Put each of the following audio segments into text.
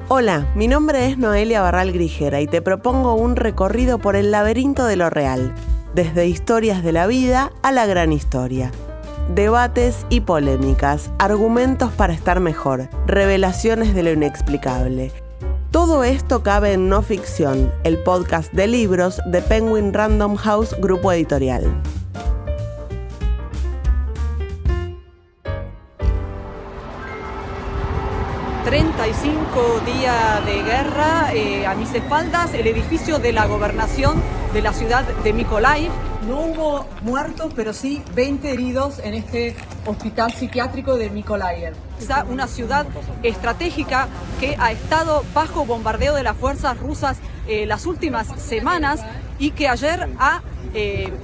Hola, mi nombre es Noelia Barral Grijera y te propongo un recorrido por el laberinto de lo real, desde historias de la vida a la gran historia. Debates y polémicas, argumentos para estar mejor, revelaciones de lo inexplicable. Todo esto cabe en No Ficción, el podcast de libros de Penguin Random House Grupo Editorial. Días de guerra, a mis espaldas el edificio de la gobernación de la ciudad de Mykolaiv. No hubo muertos, pero sí 20 heridos en este hospital psiquiátrico de Mykolaiv. Es una ciudad estratégica que ha estado bajo bombardeo de las fuerzas rusas las últimas semanas y que ayer ha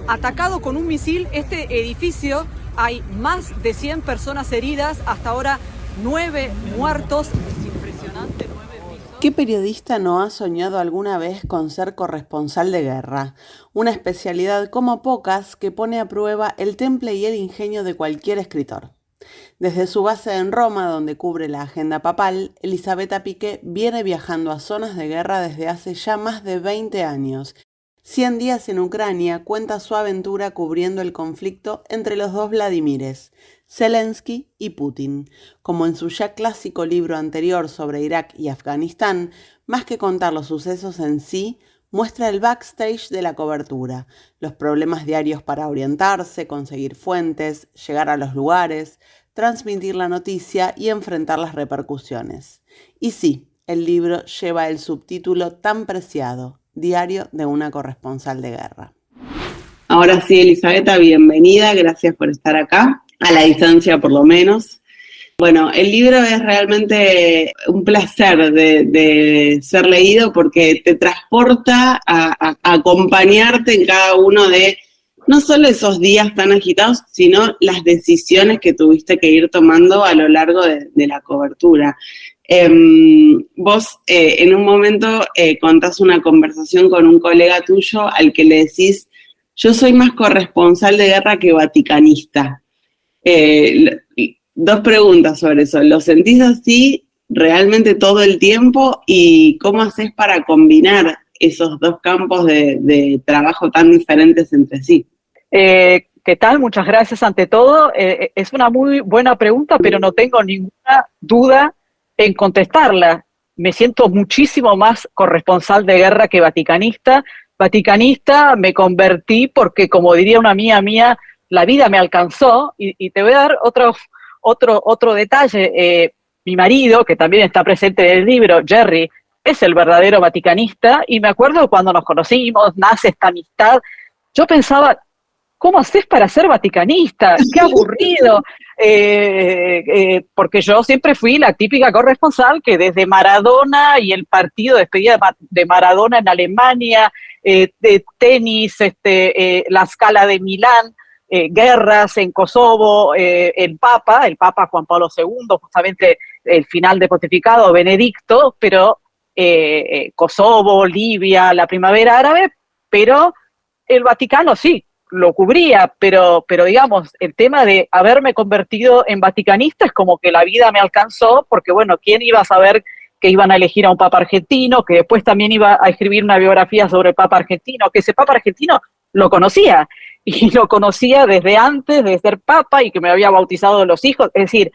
atacado con un misil este edificio. Hay más de 100 personas heridas, hasta ahora 9 muertos. Es impresionante, 9 pisos. ¿Qué periodista no ha soñado alguna vez con ser corresponsal de guerra? Una especialidad como pocas que pone a prueba el temple y el ingenio de cualquier escritor. Desde su base en Roma, donde cubre la agenda papal, Elisabetta Piqué viene viajando a zonas de guerra desde hace ya más de 20 años. 100 días en Ucrania cuenta su aventura cubriendo el conflicto entre los dos Vladimires, Zelensky y Putin. Como en su ya clásico libro anterior sobre Irak y Afganistán, más que contar los sucesos en sí, muestra el backstage de la cobertura, los problemas diarios para orientarse, conseguir fuentes, llegar a los lugares, transmitir la noticia y enfrentar las repercusiones. Y sí, el libro lleva el subtítulo tan preciado, Diario de una corresponsal de guerra. Ahora sí, Elisabetta, bienvenida, gracias por estar acá, a la distancia por lo menos. Bueno, el libro es realmente un placer de ser leído porque te transporta a acompañarte en cada uno de no solo esos días tan agitados, sino las decisiones que tuviste que ir tomando a lo largo de la cobertura. Vos en un momento contás una conversación con un colega tuyo al que le decís: yo soy más corresponsal de guerra que vaticanista. Dos preguntas sobre eso. ¿Lo sentís así realmente todo el tiempo? ¿Y cómo haces para combinar esos dos campos de trabajo tan diferentes entre sí? ¿Qué tal? Muchas gracias ante todo. Es una muy buena pregunta, pero no tengo ninguna duda en contestarla. Me siento muchísimo más corresponsal de guerra que vaticanista. Vaticanista me convertí porque, como diría una amiga mía, la vida me alcanzó. Y te voy a dar otro detalle. Mi marido, que también está presente en el libro, Jerry, es el verdadero vaticanista. Y me acuerdo cuando nos conocimos, nace esta amistad. Yo pensaba, ¿cómo haces para ser vaticanista? ¡Qué aburrido! Porque yo siempre fui la típica corresponsal que desde Maradona y el partido de despedida de Maradona en Alemania, de tenis, la Scala de Milán, guerras en Kosovo, el Papa Juan Pablo II, justamente el final de pontificado, Benedicto, pero Kosovo, Libia, la primavera árabe, pero el Vaticano sí lo cubría, pero digamos, el tema de haberme convertido en vaticanista es como que la vida me alcanzó, porque bueno, ¿quién iba a saber que iban a elegir a un papa argentino, que después también iba a escribir una biografía sobre el papa argentino, que ese papa argentino lo conocía, y lo conocía desde antes de ser papa y que me había bautizado los hijos, es decir,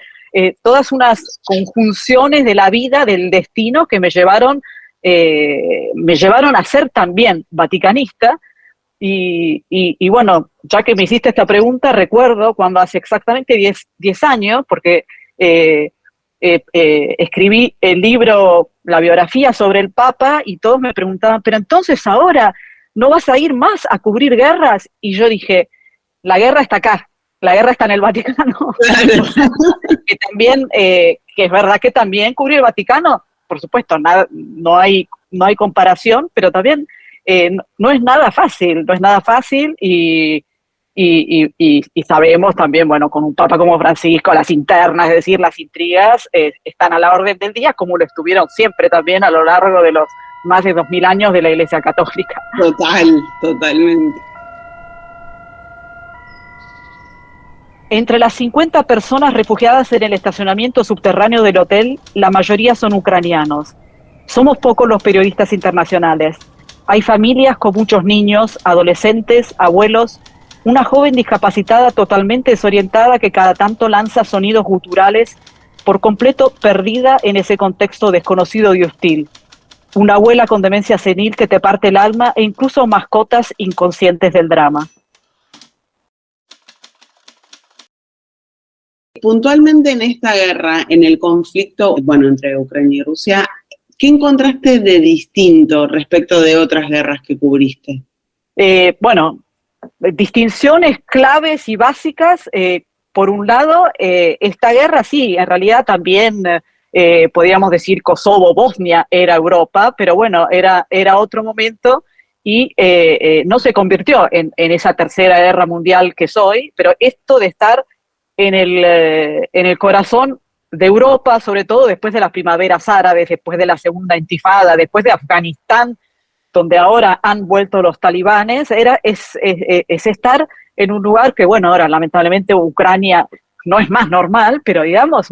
todas unas conjunciones de la vida, del destino que me llevaron a ser también vaticanista. Y bueno, ya que me hiciste esta pregunta, recuerdo cuando hace exactamente 10 años, porque escribí el libro, la biografía sobre el Papa, y todos me preguntaban, pero entonces ahora ¿no vas a ir más a cubrir guerras? Y yo dije, la guerra está acá, la guerra está en el Vaticano. Que también, que es verdad que también cubrir el Vaticano, por supuesto, no hay comparación, pero también no es nada fácil, y sabemos también, bueno, con un papa como Francisco, las internas, es decir, las intrigas están a la orden del día, como lo estuvieron siempre también a lo largo de los más de 2000 años de la Iglesia Católica. Totalmente. Entre las 50 personas refugiadas en el estacionamiento subterráneo del hotel, la mayoría son ucranianos. Somos pocos los periodistas internacionales. Hay familias con muchos niños, adolescentes, abuelos, una joven discapacitada totalmente desorientada que cada tanto lanza sonidos guturales por completo perdida en ese contexto desconocido y hostil. Una abuela con demencia senil que te parte el alma e incluso mascotas inconscientes del drama. Puntualmente en esta guerra, en el conflicto, bueno, entre Ucrania y Rusia, ¿qué encontraste de distinto respecto de otras guerras que cubriste? Bueno, distinciones claves y básicas. Por un lado, esta guerra sí, en realidad también podríamos decir Kosovo, Bosnia era Europa, pero bueno, era otro momento y no se convirtió en esa tercera guerra mundial que soy, pero esto de estar en el corazón de Europa, sobre todo después de las primaveras árabes, después de la segunda intifada, después de Afganistán, donde ahora han vuelto los talibanes, es estar en un lugar que, bueno, ahora lamentablemente Ucrania no es más normal, pero digamos,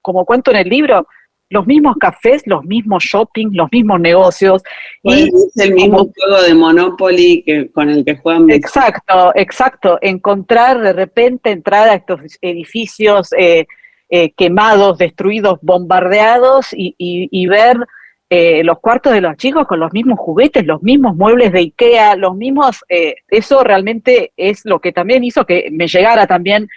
como cuento en el libro, los mismos cafés, los mismos shopping, los mismos negocios. Bueno, y es el mismo juego de Monopoly con el que juegan. Exacto. Encontrar de repente, entrar a estos edificios quemados, destruidos, bombardeados y ver los cuartos de los chicos con los mismos juguetes, los mismos muebles de IKEA, los mismos, eso realmente es lo que también hizo que me llegara también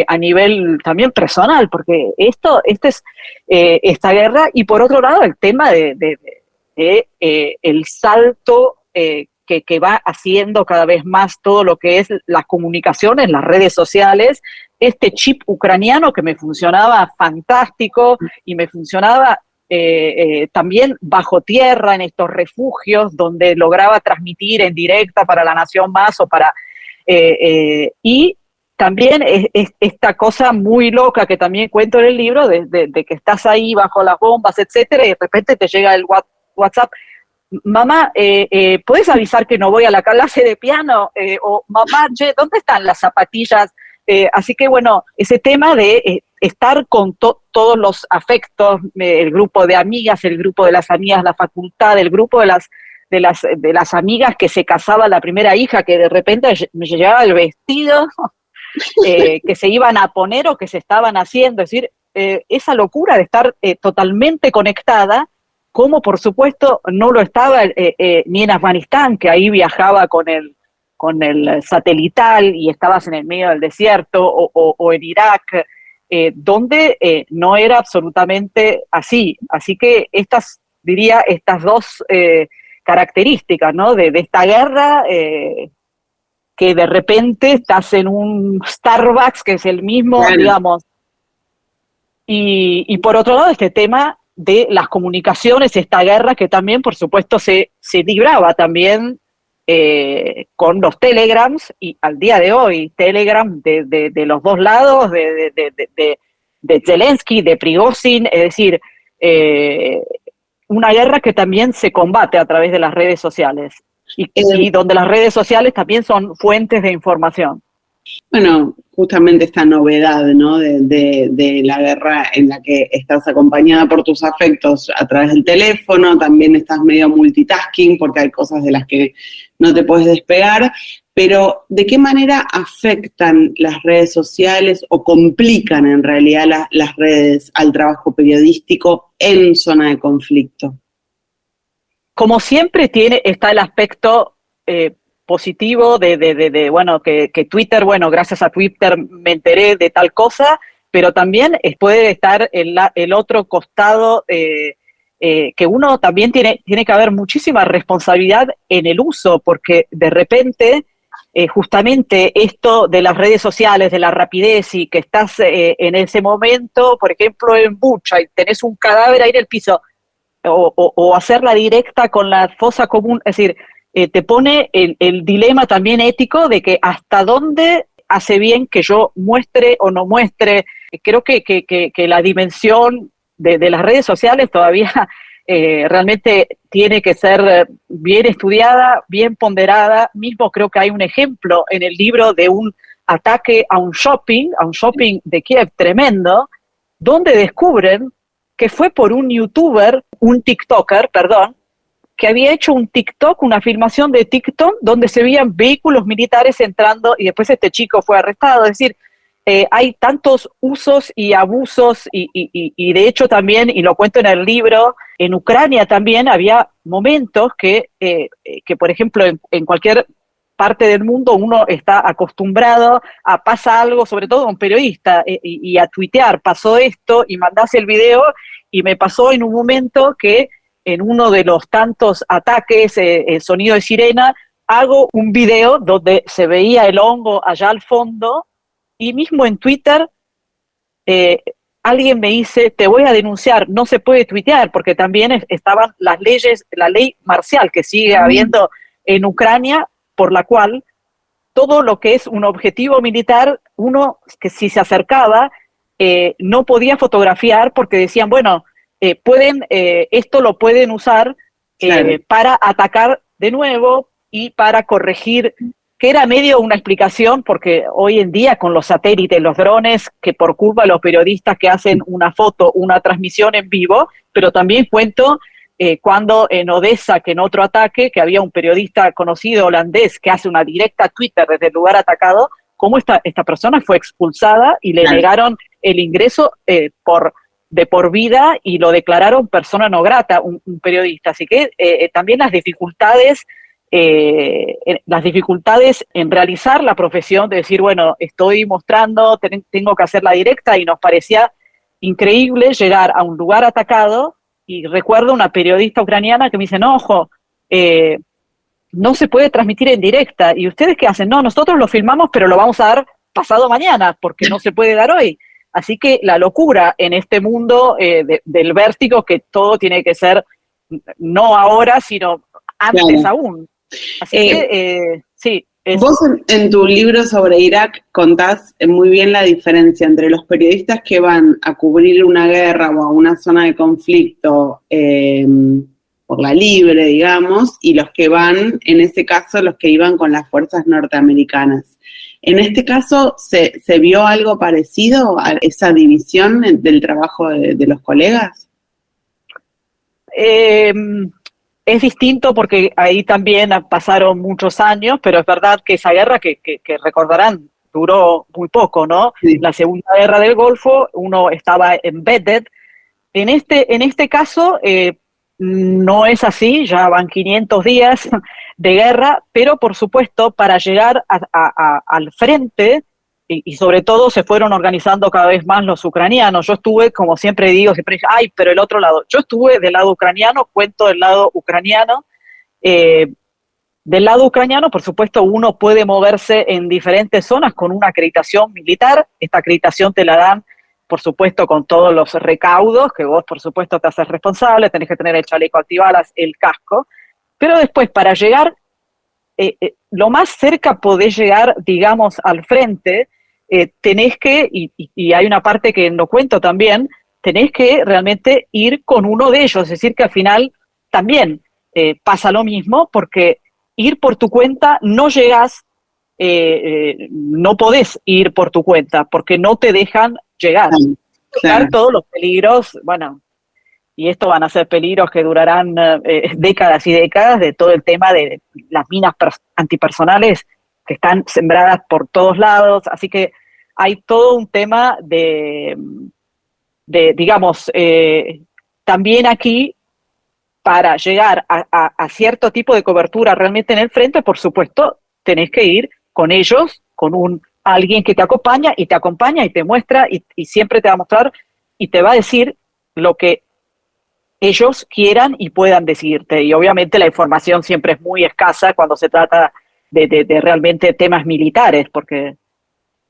a nivel también personal, porque esta es esta guerra, y por otro lado el tema de el salto que va haciendo cada vez más todo lo que es las comunicaciones, las redes sociales, este chip ucraniano que me funcionaba fantástico y me funcionaba también bajo tierra en estos refugios donde lograba transmitir en directa para La Nación Más o para y también esta cosa muy loca que también cuento en el libro de que estás ahí bajo las bombas, etcétera, y de repente te llega el WhatsApp: mamá, ¿puedes avisar que no voy a la clase de piano? O mamá, ¿dónde están las zapatillas? Así que bueno, ese tema de estar con todos los afectos, el grupo de amigas, el grupo de las amigas de la facultad, el grupo de las amigas que se casaba la primera hija, que de repente me llegaba el vestido que se iban a poner o que se estaban haciendo, es decir, esa locura de estar totalmente conectada, como por supuesto no lo estaba ni en Afganistán, que ahí viajaba con el satelital y estabas en el medio del desierto, o en Irak, donde no era absolutamente así. Así que estas dos características, ¿no? de esta guerra, que de repente estás en un Starbucks, que es el mismo, claro, digamos. Y por otro lado, este tema de las comunicaciones, esta guerra que también, por supuesto, se libraba también con los telegrams, y al día de hoy, telegram de los dos lados, de Zelensky, de Prigozhin, es decir, una guerra que también se combate a través de las redes sociales, y donde las redes sociales también son fuentes de información. Bueno, justamente esta novedad, ¿no? de la guerra en la que estás acompañada por tus afectos a través del teléfono, también estás medio multitasking porque hay cosas de las que no te puedes despegar, pero ¿de qué manera afectan las redes sociales o complican en realidad las redes al trabajo periodístico en zona de conflicto? Como siempre está el aspecto positivo bueno, que Twitter, bueno, gracias a Twitter me enteré de tal cosa, pero también puede estar el otro costado, que uno también tiene que haber muchísima responsabilidad en el uso, porque de repente justamente esto de las redes sociales, de la rapidez, y que estás en ese momento, por ejemplo, en Bucha, y tenés un cadáver ahí en el piso, o hacerla directa con la fosa común, es decir, te pone el dilema también ético de que hasta dónde hace bien que yo muestre o no muestre. Creo que la dimensión de las redes sociales todavía realmente tiene que ser bien estudiada, bien ponderada. Mismo creo que hay un ejemplo en el libro de un ataque a un shopping de Kiev tremendo, donde descubren que fue por un TikToker, perdón, que había hecho un TikTok, una filmación de TikTok, donde se veían vehículos militares entrando y después este chico fue arrestado. Es decir, hay tantos usos y abusos y de hecho también, y lo cuento en el libro, en Ucrania también había momentos que por ejemplo, en cualquier parte del mundo uno está acostumbrado a pasa algo, sobre todo un periodista, y a tuitear, pasó esto, y mandás el video, y me pasó en un momento que en uno de los tantos ataques, sonido de sirena, hago un video donde se veía el hongo allá al fondo, y mismo en Twitter alguien me dice, te voy a denunciar, no se puede tuitear, porque también estaban las leyes, la ley marcial que sigue habiendo en Ucrania, por la cual todo lo que es un objetivo militar, uno que si se acercaba, no podía fotografiar porque decían, bueno, esto lo pueden usar Claro. para atacar de nuevo y para corregir, que era medio una explicación, porque hoy en día con los satélites, los drones, que por culpa de los periodistas que hacen una foto, una transmisión en vivo, pero también cuento cuando en Odessa, que en otro ataque, que había un periodista conocido holandés que hace una directa a Twitter desde el lugar atacado, cómo esta persona fue expulsada y le negaron el ingreso de por vida y lo declararon persona no grata, un periodista. Así que también las dificultades en realizar la profesión, de decir, bueno, estoy mostrando, tengo que hacer la directa, y nos parecía increíble llegar a un lugar atacado. Y recuerdo una periodista ucraniana que me dice, no, ojo, no se puede transmitir en directa. ¿Y ustedes qué hacen? No, nosotros lo filmamos, pero lo vamos a dar pasado mañana, porque no se puede dar hoy. Así que la locura en este mundo del vértigo, que todo tiene que ser no ahora, sino antes aún. Así que, sí. Vos en tu libro sobre Irak contás muy bien la diferencia entre los periodistas que van a cubrir una guerra o a una zona de conflicto por la libre, digamos, y los que van, en ese caso, los que iban con las fuerzas norteamericanas. En este caso, ¿se vio algo parecido a esa división del trabajo de los colegas? Es distinto porque ahí también pasaron muchos años, pero es verdad que esa guerra, que recordarán, duró muy poco, ¿no? Sí. La Segunda Guerra del Golfo, uno estaba embedded. En este caso, no es así, ya van 500 días de guerra, pero por supuesto, para llegar al frente, y sobre todo se fueron organizando cada vez más los ucranianos. Yo estuve, como siempre digo, pero el otro lado. Yo estuve del lado ucraniano, cuento del lado ucraniano. Del lado ucraniano, por supuesto, uno puede moverse en diferentes zonas con una acreditación militar. Esta acreditación te la dan, por supuesto, con todos los recaudos, que vos, por supuesto, te haces responsable, tenés que tener el chaleco antibalas, el casco. Pero después, para llegar, lo más cerca podés llegar, digamos, al frente, tenés que, y hay una parte que no cuento también, tenés que realmente ir con uno de ellos, es decir, que al final también pasa lo mismo, porque ir por tu cuenta no llegás, no podés ir por tu cuenta, porque no te dejan llegar. Claro. Todos los peligros, bueno, y esto van a ser peligros que durarán décadas y décadas, de todo el tema de las minas antipersonales que están sembradas por todos lados, así que hay todo un tema de digamos, también aquí, para llegar a cierto tipo de cobertura realmente en el frente, por supuesto, tenés que ir con ellos, con alguien que te acompaña y te muestra y siempre te va a mostrar y te va a decir lo que ellos quieran y puedan decirte. Y obviamente la información siempre es muy escasa cuando se trata de realmente temas militares, porque...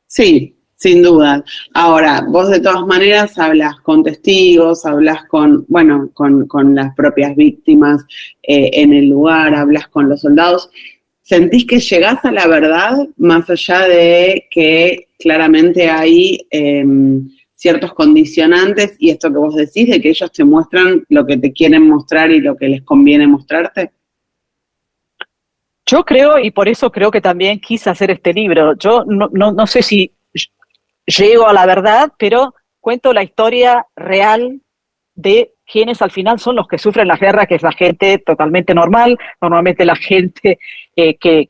Sí, sin duda. Ahora, vos de todas maneras hablas con testigos, hablas con las propias víctimas en el lugar, hablas con los soldados. ¿Sentís que llegás a la verdad, más allá de que claramente hay ciertos condicionantes y esto que vos decís, de que ellos te muestran lo que te quieren mostrar y lo que les conviene mostrarte? Yo creo, y por eso creo que también quise hacer este libro, yo no sé si llego a la verdad, pero cuento la historia real de quienes al final son los que sufren la guerra, que es la gente totalmente normal, normalmente la gente que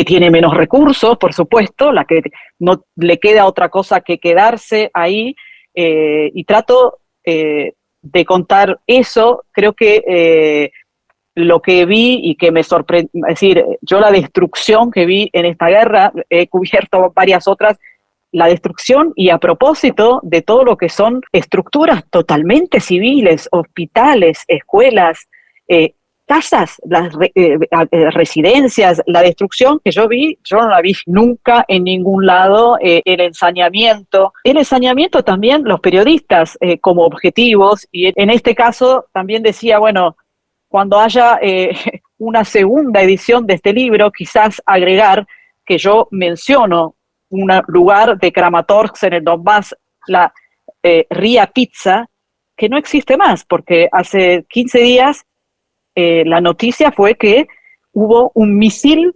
tiene menos recursos, por supuesto, la que no le queda otra cosa que quedarse ahí, y trato de contar eso. Creo que lo que vi y que me sorprendió, es decir, yo la destrucción que vi en esta guerra, he cubierto varias otras, la destrucción y a propósito de todo lo que son estructuras totalmente civiles, hospitales, escuelas, casas, las residencias, la destrucción que yo vi, yo no la vi nunca en ningún lado. El ensañamiento también, los periodistas como objetivos, y en este caso también decía, bueno, cuando haya una segunda edición de este libro, quizás agregar que yo menciono un lugar de Kramatorsk en el Donbass, la Ria Pizza, que no existe más, porque hace 15 días la noticia fue que hubo un misil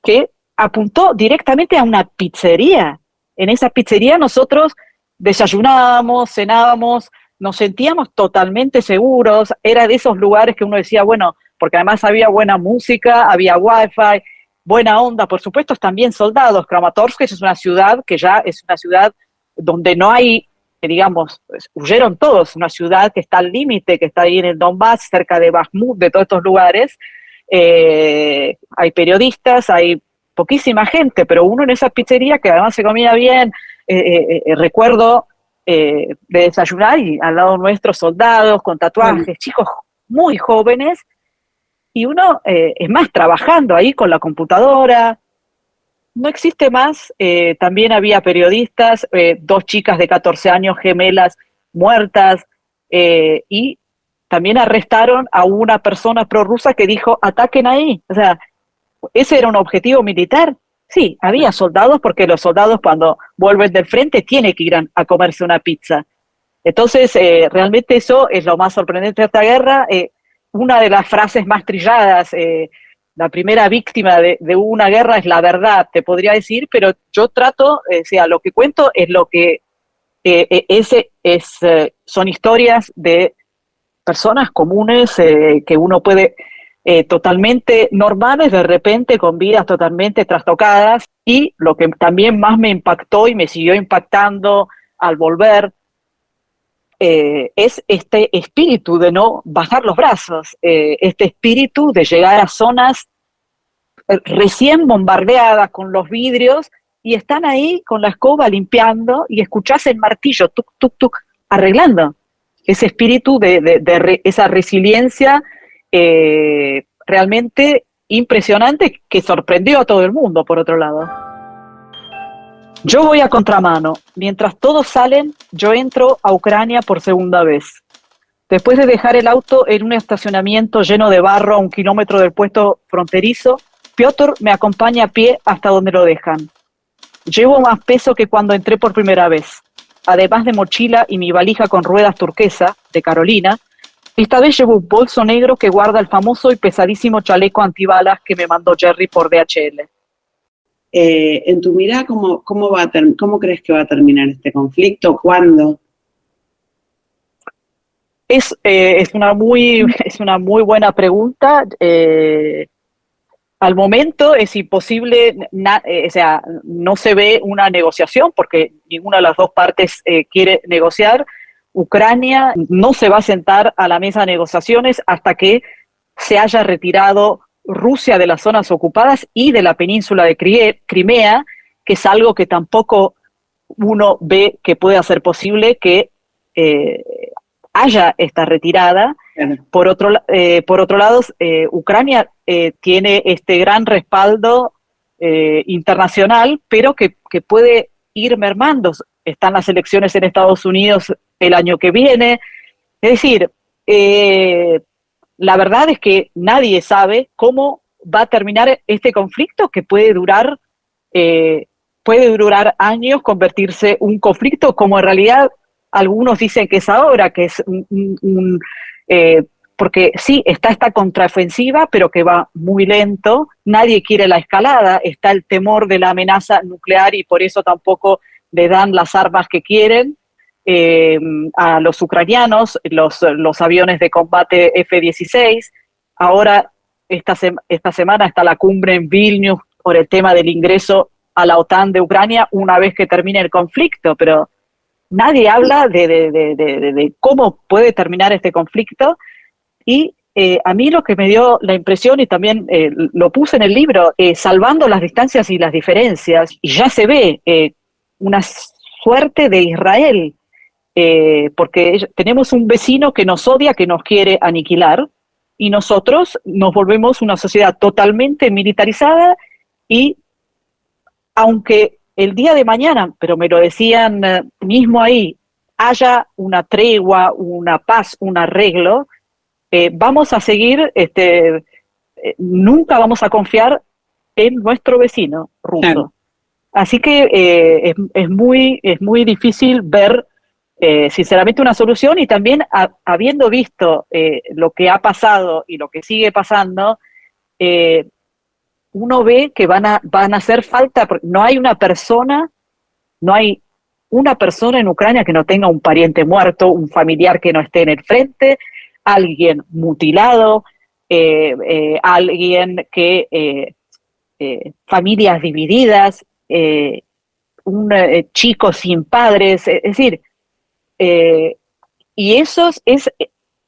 que apuntó directamente a una pizzería. En esa pizzería nosotros desayunábamos, cenábamos, nos sentíamos totalmente seguros. Era de esos lugares que uno decía, bueno, porque además había buena música, había wifi, buena onda, por supuesto, también soldados. Kramatorsk es una ciudad que ya es una ciudad donde no hay, digamos, huyeron todos, una ciudad que está al límite, que está ahí en el Donbass, cerca de Bakhmut, de todos estos lugares. Hay periodistas, hay poquísima gente, pero uno en esa pizzería que además se comía bien. Recuerdo de desayunar y al lado nuestros soldados con tatuajes, chicos muy jóvenes, y uno, es más, trabajando ahí con la computadora. No existe más. También había periodistas, 2 chicas de 14 años, gemelas, muertas, y también arrestaron a una persona prorrusa que dijo, ataquen ahí. O sea, ¿ese era un objetivo militar? Sí, había soldados, porque los soldados cuando vuelven del frente tienen que ir a comerse una pizza. Entonces, realmente eso es lo más sorprendente de esta guerra. Una de las frases más trilladas, la primera víctima de una guerra es la verdad, te podría decir, pero yo trato, o sea, lo que cuento es lo que son historias de personas comunes, que uno puede, totalmente normales, de repente con vidas totalmente trastocadas. Y lo que también más me impactó y me siguió impactando al volver, es este espíritu de no bajar los brazos, este espíritu de llegar a zonas recién bombardeadas con los vidrios, y están ahí con la escoba limpiando y escuchás el martillo, tuc, tuc, tuc, arreglando. Ese espíritu de esa resiliencia realmente impresionante, que sorprendió a todo el mundo, por otro lado. Yo voy a contramano. Mientras todos salen, yo entro a Ucrania por segunda vez. Después de dejar el auto en un estacionamiento lleno de barro a 1 kilómetro del puesto fronterizo, Piotr me acompaña a pie hasta donde lo dejan. Llevo más peso que cuando entré por primera vez. Además de mochila y mi valija con ruedas turquesa, de Carolina, esta vez llevo un bolso negro que guarda el famoso y pesadísimo chaleco antibalas que me mandó Jerry por DHL. En tu mirada, ¿cómo crees que va a terminar este conflicto? ¿Cuándo? Es una muy buena pregunta. Al momento es imposible, o sea, no se ve una negociación porque ninguna de las dos partes quiere negociar. Ucrania no se va a sentar a la mesa de negociaciones hasta que se haya retirado Rusia de las zonas ocupadas y de la península de Crimea, que es algo que tampoco uno ve que pueda ser posible que haya esta retirada. Por otro lado, Ucrania tiene este gran respaldo internacional, pero que puede ir mermando. Están las elecciones en Estados Unidos el año que viene. Es decir, la verdad es que nadie sabe cómo va a terminar este conflicto, que puede durar años, convertirse en un conflicto como en realidad algunos dicen que es ahora, que es porque sí, está esta contraofensiva, pero que va muy lento. Nadie quiere la escalada, está el temor de la amenaza nuclear y por eso tampoco le dan las armas que quieren. a los ucranianos los aviones de combate F-16. Ahora, esta semana está la cumbre en Vilnius por el tema del ingreso a la OTAN de Ucrania una vez que termine el conflicto, pero nadie habla de cómo puede terminar este conflicto. Y a mí lo que me dio la impresión, y también lo puse en el libro, salvando las distancias y las diferencias, y ya se ve una suerte de Israel, porque tenemos un vecino que nos odia, que nos quiere aniquilar, y nosotros nos volvemos una sociedad totalmente militarizada, y aunque el día de mañana, pero me lo decían mismo ahí, haya una tregua, una paz, un arreglo, vamos a seguir, nunca vamos a confiar en nuestro vecino ruso. Claro. Así que es muy difícil ver, sinceramente, una solución, y también habiendo visto lo que ha pasado y lo que sigue pasando, uno ve que van a hacer falta, porque no hay una persona en Ucrania que no tenga un pariente muerto, un familiar que no esté en el frente, alguien mutilado, alguien que familias divididas, un chico sin padres, es decir, y eso es,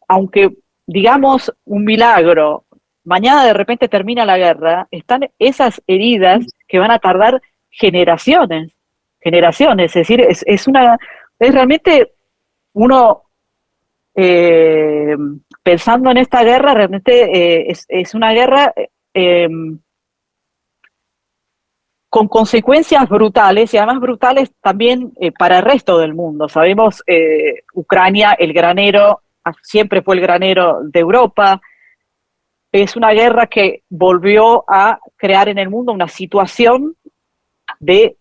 aunque digamos un milagro, mañana de repente termina la guerra, están esas heridas que van a tardar generaciones, es decir, es realmente uno, pensando en esta guerra, realmente es una guerra con consecuencias brutales, y además brutales también para el resto del mundo. Sabemos, Ucrania, el granero, siempre fue el granero de Europa. Es una guerra que volvió a crear en el mundo una situación de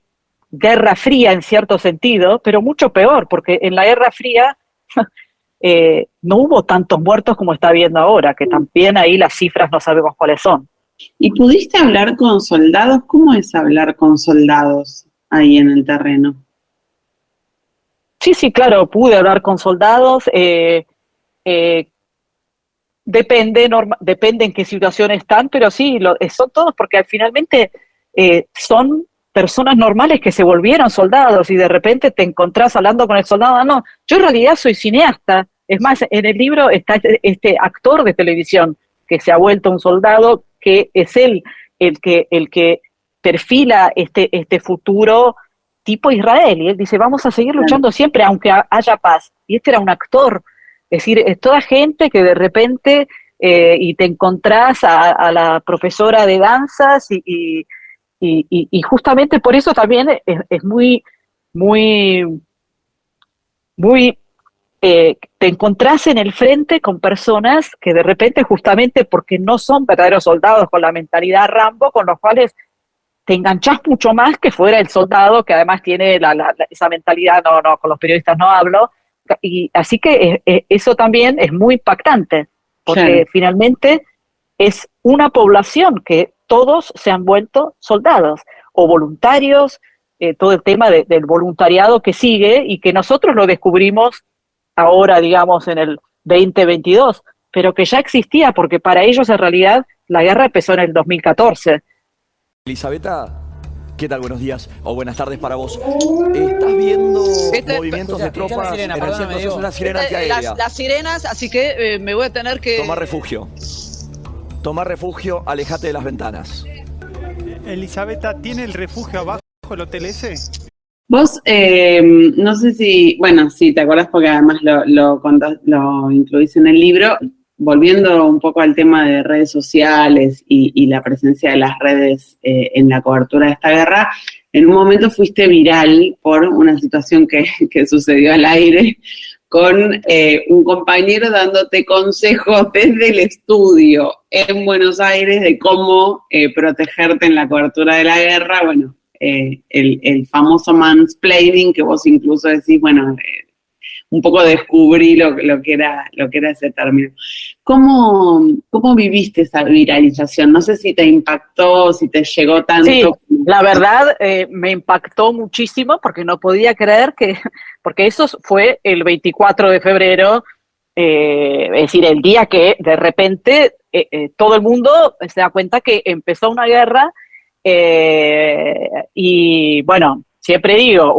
guerra fría en cierto sentido, pero mucho peor, porque en la Guerra Fría no hubo tantos muertos como está habiendo ahora, que también ahí las cifras no sabemos cuáles son. ¿Y pudiste hablar con soldados? ¿Cómo es hablar con soldados ahí en el terreno? Sí, claro, pude hablar con soldados. Depende en qué situación están, pero sí, son todos, porque finalmente son personas normales que se volvieron soldados, y de repente te encontrás hablando con el soldado. No, yo en realidad soy cineasta. Es más, en el libro está este actor de televisión que se ha vuelto un soldado, que es el que perfila este futuro tipo Israel, y él dice, vamos a seguir luchando siempre, aunque haya paz. Y este era un actor. Es decir, es toda gente que de repente, y te encontrás a la profesora de danzas, y justamente por eso también es muy, te encontrás en el frente con personas que de repente, justamente porque no son verdaderos soldados con la mentalidad Rambo, con los cuales te enganchás mucho más que fuera el soldado, que además tiene esa mentalidad. No, con los periodistas no hablo. Y así que eso también es muy impactante, porque finalmente es una población que todos se han vuelto soldados o voluntarios, todo el tema del voluntariado que sigue, y que nosotros lo descubrimos ahora, digamos, en el 2022, pero que ya existía, porque para ellos en realidad la guerra empezó en el 2014. Elisabetta, ¿qué tal? Buenos días o buenas tardes para vos. ¿Estás viendo movimientos de tropas en el centro? Es una sirena antiaérea. Las sirenas, así que me voy a tener que... Toma refugio, alejate de las ventanas. Elisabetta, ¿tiene el refugio abajo el hotel ese? Vos, no sé si, bueno, sí, te acordás porque además lo incluís en el libro, volviendo un poco al tema de redes sociales y la presencia de las redes en la cobertura de esta guerra, en un momento fuiste viral por una situación que sucedió al aire con un compañero dándote consejos desde el estudio en Buenos Aires de cómo protegerte en la cobertura de la guerra. Bueno, el famoso mansplaining, que vos incluso decís, bueno, un poco descubrí lo que era ese término. ¿Cómo viviste esa viralización? No sé si te impactó, si te llegó tanto. Sí, la verdad me impactó muchísimo porque no podía creer porque eso fue el 24 de febrero, es decir, el día que de repente todo el mundo se da cuenta que empezó una guerra y bueno, siempre digo,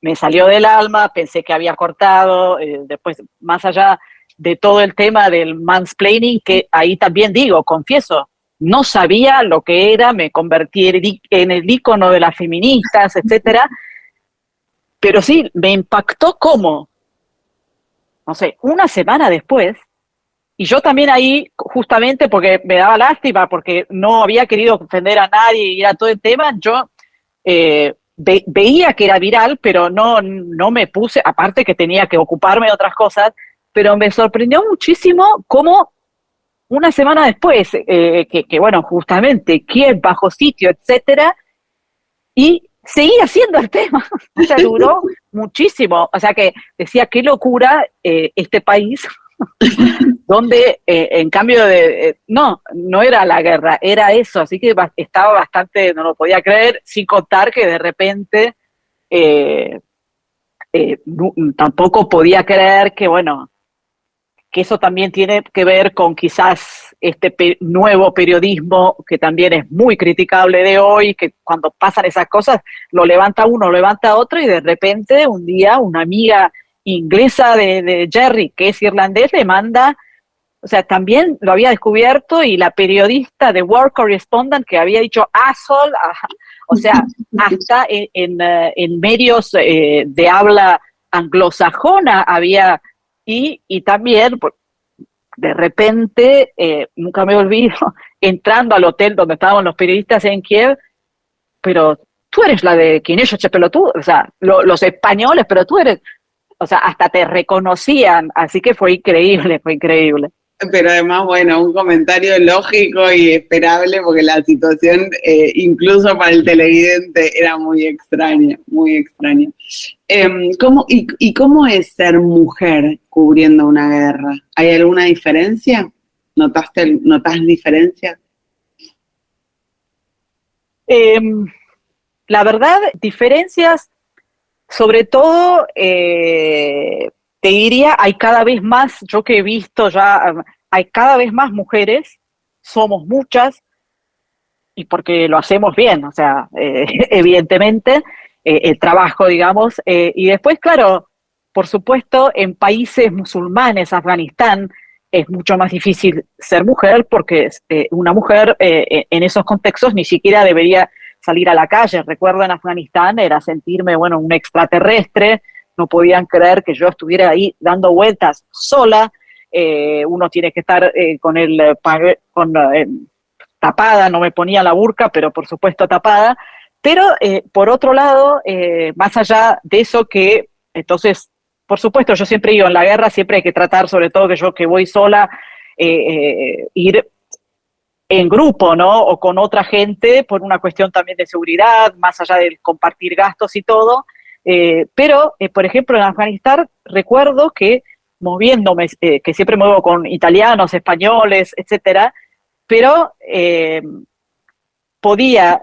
me salió del alma, pensé que había cortado, después más allá de todo el tema del mansplaining, que ahí también digo, confieso, no sabía lo que era, me convertí en el ícono de las feministas, etcétera, pero sí, me impactó como, no sé, una semana después, y yo también ahí, justamente porque me daba lástima, porque no había querido ofender a nadie y era todo el tema, yo veía que era viral, pero no me puse, aparte que tenía que ocuparme de otras cosas, pero me sorprendió muchísimo cómo una semana después, que bueno, justamente Kiev bajo sitio, etcétera, y seguía siendo el tema, o sea, duró muchísimo, o sea que decía, qué locura este país, donde en cambio no era la guerra, era eso, así que estaba bastante, no lo podía creer, sin contar que de repente tampoco podía creer que, bueno, que eso también tiene que ver con quizás este nuevo periodismo que también es muy criticable de hoy, que cuando pasan esas cosas lo levanta uno, lo levanta otro y de repente un día una amiga inglesa de Jerry, que es irlandés, le manda, o sea, también lo había descubierto y la periodista de War Correspondent que había dicho asshole, o sea, hasta en medios de habla anglosajona había, y también de repente, nunca me olvido, entrando al hotel donde estaban los periodistas en Kiev, pero tú eres la de quien ellos che pelotudo, o sea, los españoles, pero tú eres, o sea, hasta te reconocían, así que fue increíble, fue increíble. Pero además, bueno, un comentario lógico y esperable porque la situación, incluso para el televidente, era muy extraña, muy extraña. ¿Cómo es ser mujer cubriendo una guerra? ¿Hay alguna diferencia? ¿Notas diferencias? La verdad, diferencias, sobre todo, te diría, hay cada vez más, yo que he visto ya, hay cada vez más mujeres, somos muchas, y porque lo hacemos bien, o sea, evidentemente, el trabajo, digamos, y después, claro, por supuesto, en países musulmanes, Afganistán, es mucho más difícil ser mujer, porque una mujer en esos contextos ni siquiera debería salir a la calle. Recuerdo en Afganistán era sentirme, bueno, un extraterrestre, no podían creer que yo estuviera ahí dando vueltas sola, uno tiene que estar tapada, no me ponía la burka, pero por supuesto tapada, pero por otro lado, más allá de eso que, entonces, por supuesto, yo siempre digo, en la guerra siempre hay que tratar, sobre todo que yo que voy sola, ir en grupo, ¿no? O con otra gente, por una cuestión también de seguridad, más allá del compartir gastos y todo. Pero, por ejemplo, en Afganistán recuerdo que moviéndome, que siempre muevo con italianos, españoles, etcétera, pero podía,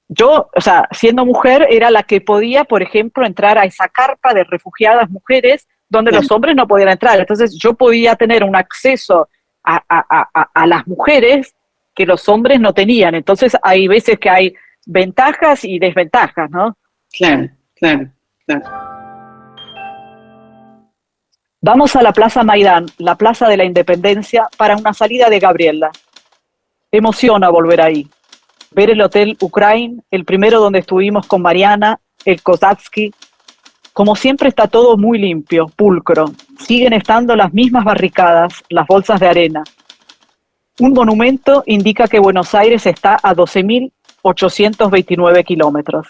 yo, o sea, siendo mujer, era la que podía, por ejemplo, entrar a esa carpa de refugiadas mujeres donde los hombres no podían entrar. Entonces yo podía tener un acceso a las mujeres que los hombres no tenían. Entonces hay veces que hay ventajas y desventajas, ¿no? Claro. Vamos a la Plaza Maidán, la Plaza de la Independencia, para una salida de Gabriela. Emociona volver ahí. Ver el Hotel Ukraine, el primero donde estuvimos con Mariana, el Kozatsky. Como siempre está todo muy limpio, pulcro. Siguen estando las mismas barricadas, las bolsas de arena. Un monumento indica que Buenos Aires está a 12.829 kilómetros.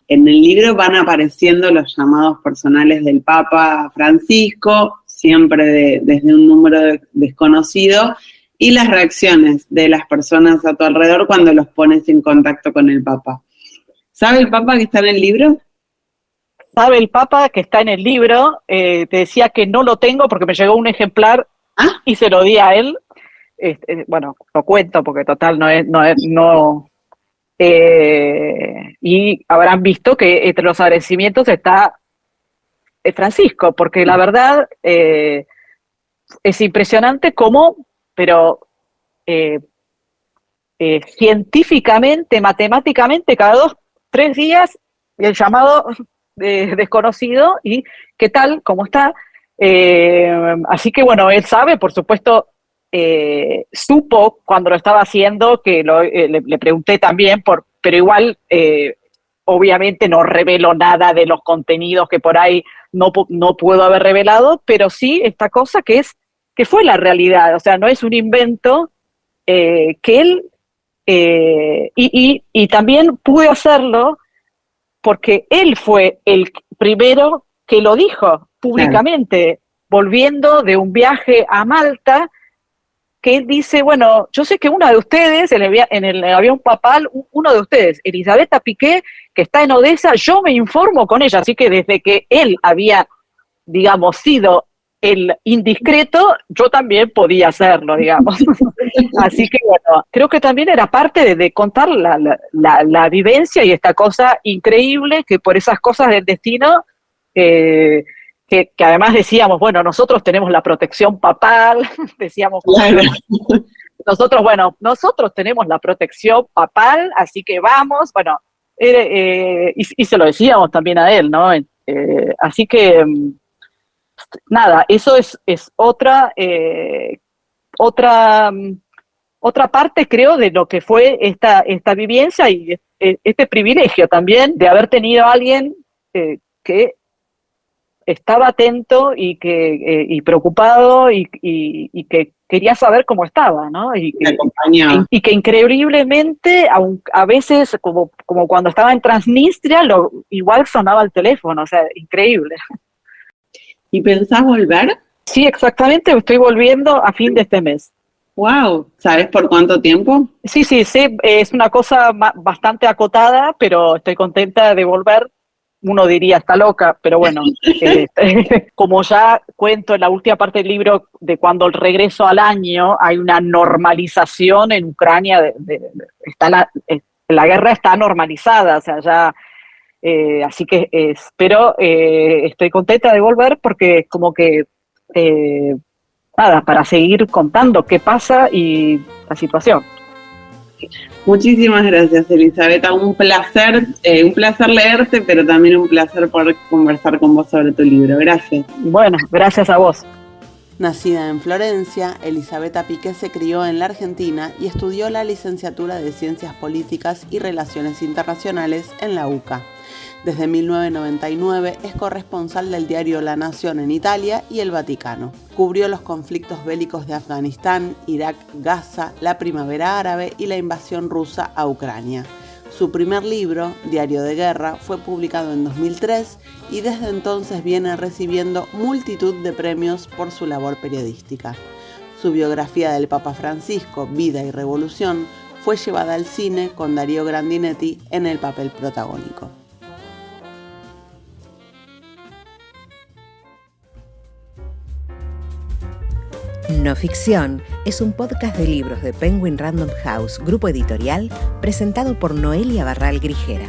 En el libro van apareciendo los llamados personales del Papa Francisco, siempre desde un número desconocido, y las reacciones de las personas a tu alrededor cuando los pones en contacto con el Papa. ¿Sabe el Papa que está en el libro? sabe el Papa que está en el libro, te decía que no lo tengo porque me llegó un ejemplar y se lo di a él. Bueno, lo cuento porque total no. Y habrán visto que entre los agradecimientos está Francisco, porque la verdad es impresionante cómo, pero científicamente, matemáticamente, cada 2-3 días el llamado desconocido y qué tal, cómo está. Así que bueno, él sabe, por supuesto, supo cuando lo estaba haciendo, que le pregunté también, pero igual obviamente no reveló nada de los contenidos que por ahí no puedo haber revelado, pero sí esta cosa que fue la realidad, o sea, no es un invento, que él, y también pude hacerlo porque él fue el primero que lo dijo públicamente, volviendo de un viaje a Malta, que él dice, bueno, yo sé que una de ustedes, en el avión papal, uno de ustedes, Elisabetta Piqué, que está en Odessa, yo me informo con ella, así que desde que él había, digamos, sido el indiscreto, yo también podía hacerlo, digamos. Así que bueno, creo que también era parte de contar la vivencia y esta cosa increíble que por esas cosas del destino, que además decíamos, bueno, nosotros tenemos la protección papal, decíamos, Claro. nosotros tenemos la protección papal, así que vamos, bueno, y se lo decíamos también a él, ¿no? Así que nada, eso es otra parte, creo, de lo que fue esta vivencia y este privilegio también de haber tenido a alguien que estaba atento y preocupado y que quería saber cómo estaba, ¿no? Y que increíblemente, a veces, como cuando estaba en Transnistria, igual sonaba el teléfono, o sea, increíble. ¿Y pensás volver? Sí, exactamente, estoy volviendo a fin de este mes. Wow, ¿sabes por cuánto tiempo? Sí, es una cosa bastante acotada, pero estoy contenta de volver. Uno diría, está loca, pero bueno, como ya cuento en la última parte del libro, de cuando el regreso al año, hay una normalización en Ucrania, la guerra está normalizada, o sea, ya, así que pero estoy contenta de volver porque como que, nada, para seguir contando qué pasa y la situación. Muchísimas gracias, Elisabetta. Un placer leerte, pero también un placer poder conversar con vos sobre tu libro. Gracias. Bueno, gracias a vos. Nacida en Florencia, Elisabetta Piqué se crió en la Argentina y estudió la licenciatura de Ciencias Políticas y Relaciones Internacionales en la UCA. Desde 1999 es corresponsal del diario La Nación en Italia y el Vaticano. Cubrió los conflictos bélicos de Afganistán, Irak, Gaza, la Primavera Árabe y la invasión rusa a Ucrania. Su primer libro, Diario de Guerra, fue publicado en 2003 y desde entonces viene recibiendo multitud de premios por su labor periodística. Su biografía del Papa Francisco, Vida y Revolución, fue llevada al cine con Darío Grandinetti en el papel protagónico. No Ficción es un podcast de libros de Penguin Random House, grupo editorial, presentado por Noelia Barral Grijera.